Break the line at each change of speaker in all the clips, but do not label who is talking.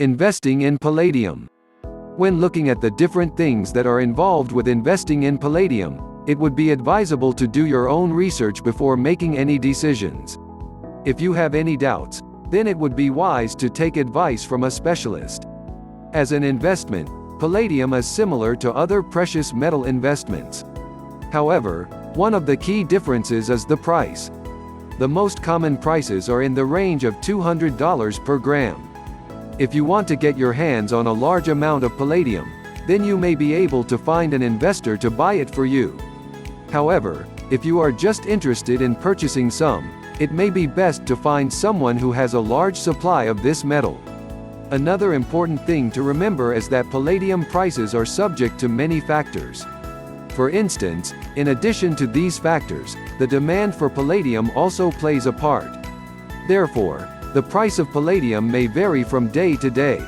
Investing in palladium. When looking at the different things that are involved with investing in palladium, it would be advisable to do your own research before making any decisions. If you have any doubts, then it would be wise to take advice from a specialist. As an investment, palladium is similar to other precious metal investments. However, one of the key differences is the price. The most common prices are in the range of $200 per gram. If you want to get your hands on a large amount of palladium, then you may be able to find an investor to buy it for you. However, if you are just interested in purchasing some, it may be best to find someone who has a large supply of this metal. Another important thing to remember is that palladium prices are subject to many factors. For instance, in addition to these factors, the demand for palladium also plays a part. Therefore, the price of palladium may vary from day to day.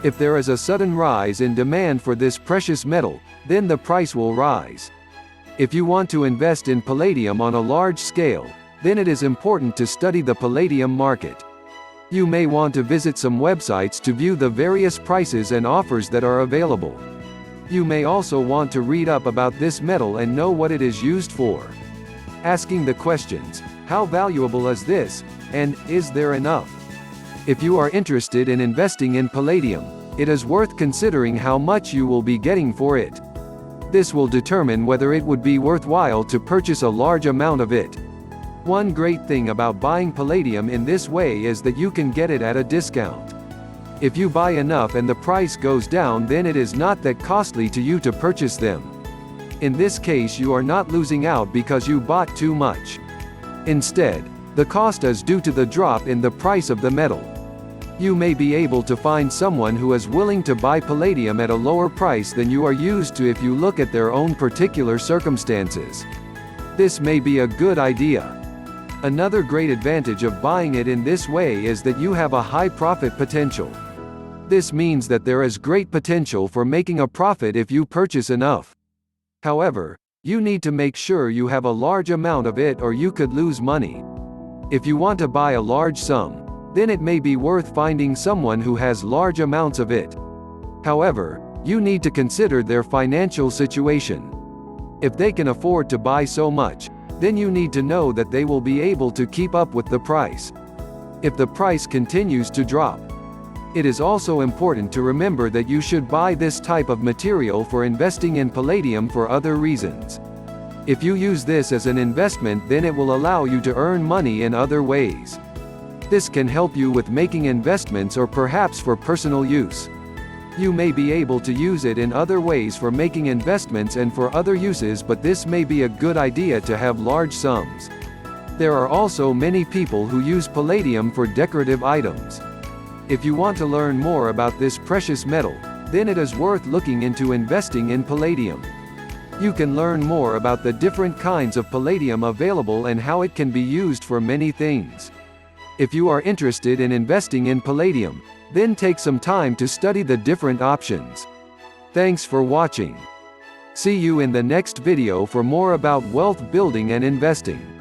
If there is a sudden rise in demand for this precious metal, then the price will rise. If you want to invest in palladium on a large scale, then it is important to study the palladium market. You may want to visit some websites to view the various prices and offers that are available. You may also want to read up about this metal and know what it is used for. Asking the questions, how valuable is this, and is there enough? If you are interested in investing in palladium, it is worth considering how much you will be getting for it. This will determine whether it would be worthwhile to purchase a large amount of it. One great thing about buying palladium in this way is that you can get it at a discount. If you buy enough and the price goes down, then it is not that costly to you to purchase them. In this case, you are not losing out because you bought too much. Instead, the cost is due to the drop in the price of the metal. You may be able to find someone who is willing to buy palladium at a lower price than you are used to if you look at their own particular circumstances. This may be a good idea. Another great advantage of buying it in this way is that you have a high profit potential. This means that there is great potential for making a profit if you purchase enough. However, you need to make sure you have a large amount of it or you could lose money. If you want to buy a large sum, then it may be worth finding someone who has large amounts of it. However, you need to consider their financial situation. If they can afford to buy so much, then you need to know that they will be able to keep up with the price. If the price continues to drop, it is also important to remember that you should buy this type of material for investing in palladium for other reasons. If you use this as an investment, then it will allow you to earn money in other ways. This can help you with making investments or perhaps for personal use. You may be able to use it in other ways for making investments and for other uses, but this may be a good idea to have large sums. There are also many people who use palladium for decorative items. If you want to learn more about this precious metal, then it is worth looking into investing in palladium. You can learn more about the different kinds of palladium available and how it can be used for many things. If you are interested in investing in palladium, then take some time to study the different options. Thanks for watching. See you in the next video for more about wealth building and investing.